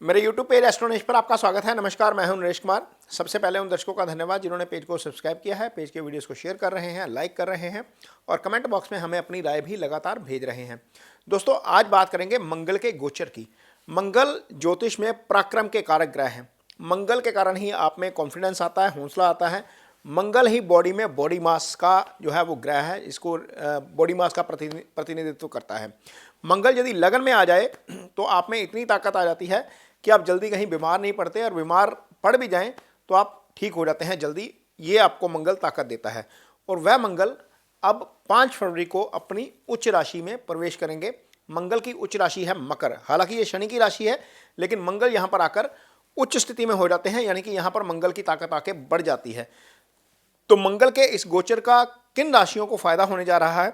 मेरे YouTube page एस्ट्रोनॉश पर आपका स्वागत है। नमस्कार, मैं हूं नरेश कुमार। सबसे पहले उन दर्शकों का धन्यवाद जिन्होंने पेज को सब्सक्राइब किया है, पेज के वीडियोस को शेयर कर रहे हैं, लाइक कर रहे हैं और कमेंट बॉक्स में हमें अपनी राय भी लगातार भेज रहे हैं। दोस्तों, आज बात करेंगे मंगल के गोचर की। मंगल ज्योतिष में पराक्रम के कारक ग्रह हैं। मंगल के कारण ही आप में कॉन्फिडेंस आता है, हौसला आता है। मंगल ही बॉडी में बॉडी मास का जो है वो ग्रह है, इसको बॉडी मास का प्रतिनिधित्व करता है। मंगल यदि लगन में आ जाए तो आप में इतनी ताकत आ जाती है कि आप जल्दी कहीं बीमार नहीं पड़ते, और बीमार पड़ भी जाएं तो आप ठीक हो जाते हैं जल्दी। ये आपको मंगल ताकत देता है। और वह मंगल अब 5 फरवरी को अपनी उच्च राशि में प्रवेश करेंगे। मंगल की उच्च राशि है मकर। हालांकि ये शनि की राशि है, लेकिन मंगल यहाँ पर आकर उच्च स्थिति में हो जाते हैं, यानी कि यहाँ पर मंगल की ताकत आके बढ़ जाती है। तो मंगल के इस गोचर का किन राशियों को फायदा होने जा रहा है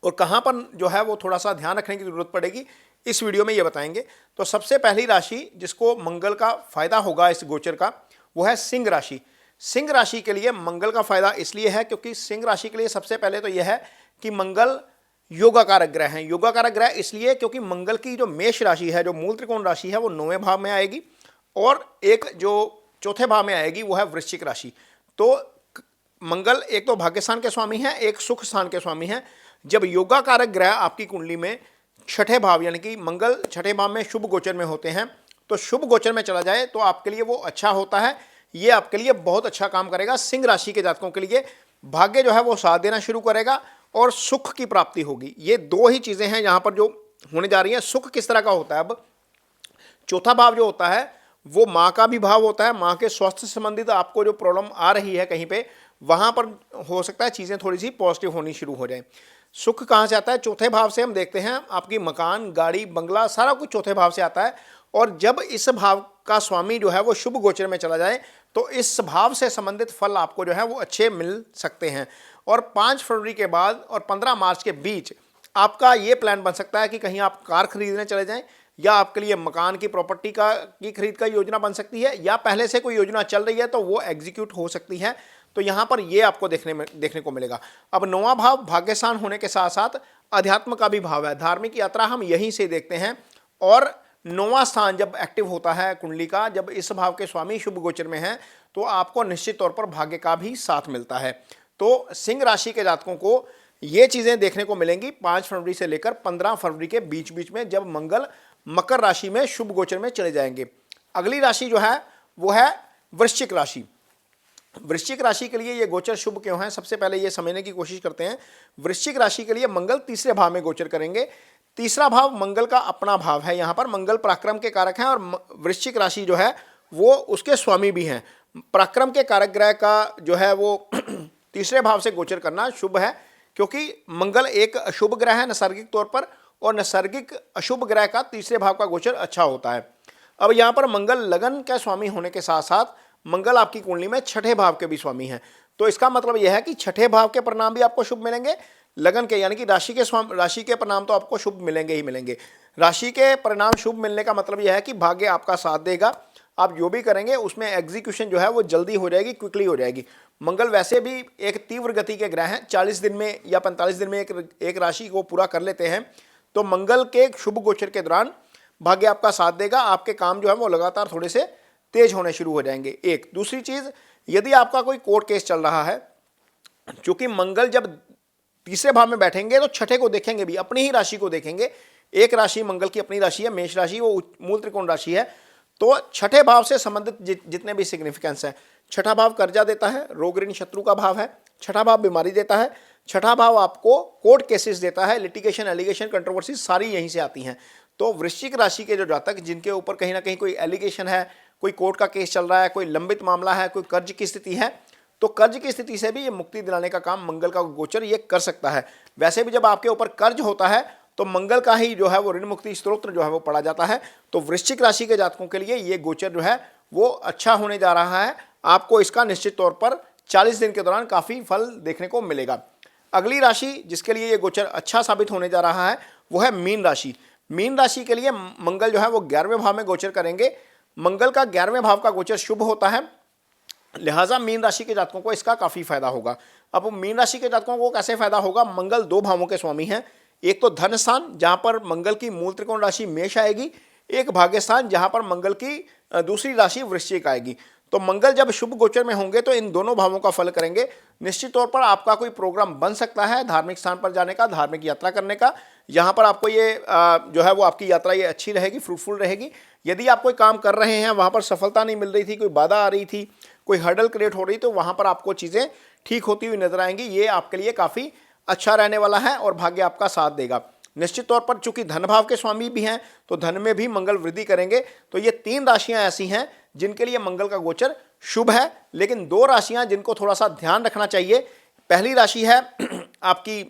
और कहां पर जो है वो थोड़ा सा ध्यान रखने की जरूरत पड़ेगी, इस वीडियो में ये बताएंगे। तो सबसे पहली राशि जिसको मंगल का फायदा होगा इस गोचर का, वो है सिंह राशि। सिंह राशि के लिए मंगल का फायदा इसलिए है क्योंकि सिंह राशि के लिए सबसे पहले तो यह है कि मंगल योगाकारक ग्रह हैं। योगाकारक ग्रह इसलिए क्योंकि मंगल की जो मेष राशि है, जो मूल त्रिकोण राशि है, वो 9वें भाव में आएगी और एक जो चौथे भाव में आएगी वो है वृश्चिक राशि। तो मंगल एक तो भाग्य स्थान के स्वामी हैं, एक सुख स्थान के स्वामी हैं। जब योगा कारक ग्रह आपकी कुंडली में छठे भाव, यानी कि मंगल छठे भाव में शुभ गोचर में होते हैं, तो शुभ गोचर में चला जाए तो आपके लिए वो अच्छा होता है। ये आपके लिए बहुत अच्छा काम करेगा। सिंह राशि के जातकों के लिए भाग्य जो है वो साथ देना शुरू करेगा और सुख की प्राप्ति होगी। ये दो ही चीजें हैं यहाँ पर जो होने जा रही हैं। सुख किस तरह का होता है? अब चौथा भाव जो होता है वो माँ का भी भाव होता है। माँ के स्वास्थ्य से संबंधित आपको जो प्रॉब्लम आ रही है कहीं पे, वहां पर हो सकता है चीजें थोड़ी सी पॉजिटिव होनी शुरू हो जाए। सुख कहाँ से आता है? चौथे भाव से। हम देखते हैं आपकी मकान, गाड़ी, बंगला, सारा कुछ चौथे भाव से आता है। और जब इस भाव का स्वामी जो है वो शुभ गोचर में चला जाए तो इस भाव से संबंधित फल आपको जो है वो अच्छे मिल सकते हैं। और 5 फरवरी के बाद और 15 मार्च के बीच आपका ये प्लान बन सकता है कि कहीं आप कार खरीदने चले जाएं, या आपके लिए मकान की प्रॉपर्टी की खरीद का योजना बन सकती है, या पहले से कोई योजना चल रही है तो वो एग्जीक्यूट हो सकती है। तो यहाँ पर ये आपको देखने को मिलेगा। अब 9वां भाव भाग्यस्थान होने के साथ साथ अध्यात्म का भी भाव है। धार्मिक यात्रा हम यहीं से देखते हैं। और 9वां स्थान जब एक्टिव होता है कुंडली का, जब इस भाव के स्वामी शुभ गोचर में है, तो आपको निश्चित तौर पर भाग्य का भी साथ मिलता है। तो सिंह राशि के जातकों को ये चीजें देखने को मिलेंगी 5 फरवरी से लेकर 15 फरवरी के बीच बीच में, जब मंगल मकर राशि में शुभ गोचर में चले जाएंगे। अगली राशि जो है वो है वृश्चिक राशि। वृश्चिक राशि के लिए ये गोचर शुभ क्यों है, सबसे पहले ये समझने की कोशिश करते हैं। वृश्चिक राशि के लिए मंगल तीसरे भाव में गोचर करेंगे। तीसरा भाव मंगल का अपना भाव है। यहाँ पर मंगल पराक्रम के कारक हैं और वृश्चिक राशि जो है वो उसके स्वामी भी हैं। पराक्रम के कारक ग्रह का जो है वो तीसरे भाव से गोचर करना शुभ है, क्योंकि मंगल एक अशुभ ग्रह है नैसर्गिक तौर पर, और नैसर्गिक अशुभ ग्रह का तीसरे भाव का गोचर अच्छा होता है। अब यहाँ पर मंगल लगन का स्वामी होने के साथ साथ मंगल आपकी कुंडली में छठे भाव के भी स्वामी हैं। तो इसका मतलब यह है कि छठे भाव के परिणाम भी आपको शुभ मिलेंगे। लगन के यानी कि राशि के परिणाम तो आपको शुभ मिलेंगे ही मिलेंगे। राशि के परिणाम शुभ मिलने का मतलब यह है कि भाग्य आपका साथ देगा। आप जो भी करेंगे उसमें एग्जीक्यूशन जो है वो जल्दी हो जाएगी, क्विकली हो जाएगी। मंगल वैसे भी एक तीव्र गति के ग्रह हैं, 40 दिन में या 45 दिन में एक राशि को पूरा कर लेते हैं। तो मंगल के शुभ गोचर के दौरान भाग्य आपका साथ देगा। आपके काम जो है वो लगातार थोड़े से तेज होने शुरू हो जाएंगे। एक दूसरी चीज, यदि आपका कोई कोर्ट केस चल रहा है, क्योंकि मंगल जब तीसरे भाव में बैठेंगे तो छठे को देखेंगे भी, अपनी ही राशि को देखेंगे। एक राशि मंगल की अपनी राशि है, मेष राशि, वो मूल त्रिकोण राशि है। तो छठे भाव से संबंधित जितने भी सिग्निफिकेंस है, छठा भाव कर्जा देता है, रोग ऋण शत्रु का भाव है। छठा भाव बीमारी देता है। छठा भाव आपको कोर्ट केसेस देता है, लिटिगेशन, एलिगेशन, कंट्रोवर्सी सारी यहीं से आती हैं। तो वृश्चिक राशि के जो जातक जिनके ऊपर कहीं ना कहीं कोई एलिगेशन है, कोई कोर्ट का केस चल रहा है, कोई लंबित मामला है, कोई कर्ज की स्थिति है, तो कर्ज की स्थिति से भी ये मुक्ति दिलाने का काम मंगल का गोचर ये कर सकता है। वैसे भी जब आपके ऊपर कर्ज होता है तो मंगल का ही जो है वो ऋण मुक्ति स्तोत्र जो है वो पढ़ा जाता है। तो वृश्चिक राशि के जातकों के लिए ये गोचर जो है वो अच्छा होने जा रहा है। आपको इसका निश्चित तौर पर 40 दिन के दौरान काफी फल देखने को मिलेगा। अगली राशि जिसके लिए ये गोचर अच्छा साबित होने जा रहा है वो है मीन राशि। मीन राशि के लिए मंगल जो है वो 11वें भाव में गोचर करेंगे। मंगल का 11वें भाव का गोचर शुभ होता है, लिहाजा मीन राशि के जातकों को इसका काफी फायदा होगा। अब मीन राशि के जातकों को कैसे फायदा होगा? मंगल 2 भावों के स्वामी हैं। एक तो धन स्थान, जहां पर मंगल की मूल त्रिकोण राशि मेष आएगी। एक भाग्यस्थान जहां पर मंगल की दूसरी राशि वृश्चिक आएगी। तो मंगल जब शुभ गोचर में होंगे तो इन दोनों भावों का फल करेंगे। निश्चित तौर पर आपका कोई प्रोग्राम बन सकता है धार्मिक स्थान पर जाने का, धार्मिक यात्रा करने का। यहाँ पर आपको ये जो है वो आपकी यात्रा ये अच्छी रहेगी, फ्रूटफुल रहेगी। यदि आप कोई काम कर रहे हैं, वहाँ पर सफलता नहीं मिल रही थी, कोई बाधा आ रही थी, कोई हर्डल क्रिएट हो रही, तो वहाँ पर आपको चीज़ें ठीक होती हुई नजर आएंगी। ये आपके लिए काफ़ी अच्छा रहने वाला है और भाग्य आपका साथ देगा। निश्चित तौर पर चूंकि धन भाव के स्वामी भी हैं तो धन में भी मंगल वृद्धि करेंगे। तो ये 3 राशियां ऐसी हैं जिनके लिए मंगल का गोचर शुभ है। लेकिन 2 राशियां जिनको थोड़ा सा ध्यान रखना चाहिए। पहली राशि है आपकी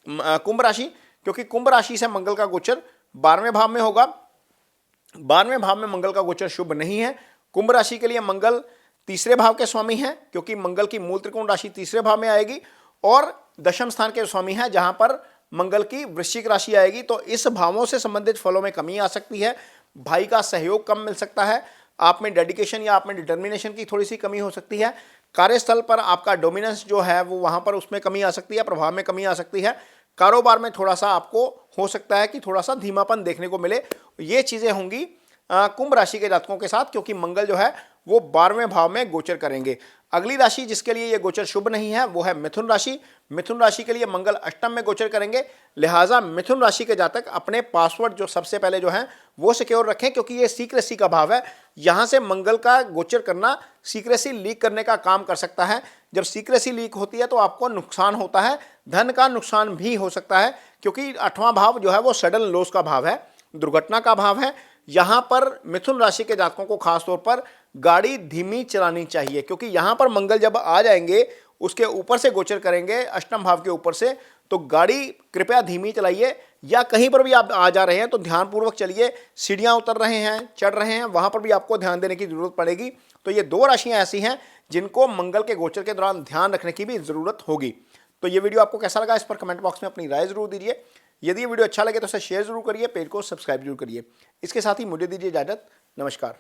कुंभ राशि, क्योंकि कुंभ राशि से मंगल का गोचर 12वें भाव में होगा। 12वें भाव में मंगल का गोचर शुभ नहीं है। कुंभ राशि के लिए मंगल तीसरे भाव के स्वामी हैं, क्योंकि मंगल की मूल त्रिकोण राशि तीसरे भाव में आएगी और दशम स्थान के स्वामी हैं जहां पर मंगल की वृश्चिक राशि आएगी। तो इस भावों से संबंधित फलों में कमी आ सकती है। भाई का सहयोग कम मिल सकता है। आप में डेडिकेशन या आप में डिटर्मिनेशन की थोड़ी सी कमी हो सकती है। कार्यस्थल पर आपका डोमिनेंस जो है वो वहां पर उसमें कमी आ सकती है, प्रभाव में कमी आ सकती है। कारोबार में थोड़ा सा आपको हो सकता है कि थोड़ा सा धीमापन देखने को मिले। ये चीजें होंगी कुंभ राशि के जातकों के साथ, क्योंकि मंगल जो है वो 12वें भाव में गोचर करेंगे। अगली राशि जिसके लिए ये गोचर शुभ नहीं है वो है मिथुन राशि। मिथुन राशि के लिए मंगल अष्टम में गोचर करेंगे। लिहाजा मिथुन राशि के जातक अपने पासवर्ड जो सबसे पहले जो है वो सिक्योर रखें, क्योंकि ये सीक्रेसी का भाव है। यहां से मंगल का गोचर करना सीक्रेसी लीक करने का काम कर सकता है। जब सीक्रेसी लीक होती है तो आपको नुकसान होता है, धन का नुकसान भी हो सकता है, क्योंकि 8वां भाव जो है वो सडन लॉस का भाव है, दुर्घटना का भाव है। यहां पर मिथुन राशि के जातकों को खासतौर पर गाड़ी धीमी चलानी चाहिए, क्योंकि यहां पर मंगल जब आ जाएंगे उसके ऊपर से गोचर करेंगे अष्टम भाव के ऊपर से, तो गाड़ी कृपया धीमी चलाइए। या कहीं पर भी आप आ जा रहे हैं तो ध्यानपूर्वक चलिए। सीढ़ियां उतर रहे हैं, चढ़ रहे हैं, वहां पर भी आपको ध्यान देने की जरूरत पड़ेगी। तो ये 2 राशियां ऐसी हैं जिनको मंगल के गोचर के दौरान ध्यान रखने की भी जरूरत होगी। तो ये वीडियो आपको कैसा लगा इस पर कमेंट बॉक्स में अपनी राय जरूर दीजिए। यदि ये वीडियो अच्छा लगे तो इसे शेयर जरूर करिए, पेज को सब्सक्राइब जरूर करिए। इसके साथ ही मुझे दीजिए इजाजत। नमस्कार।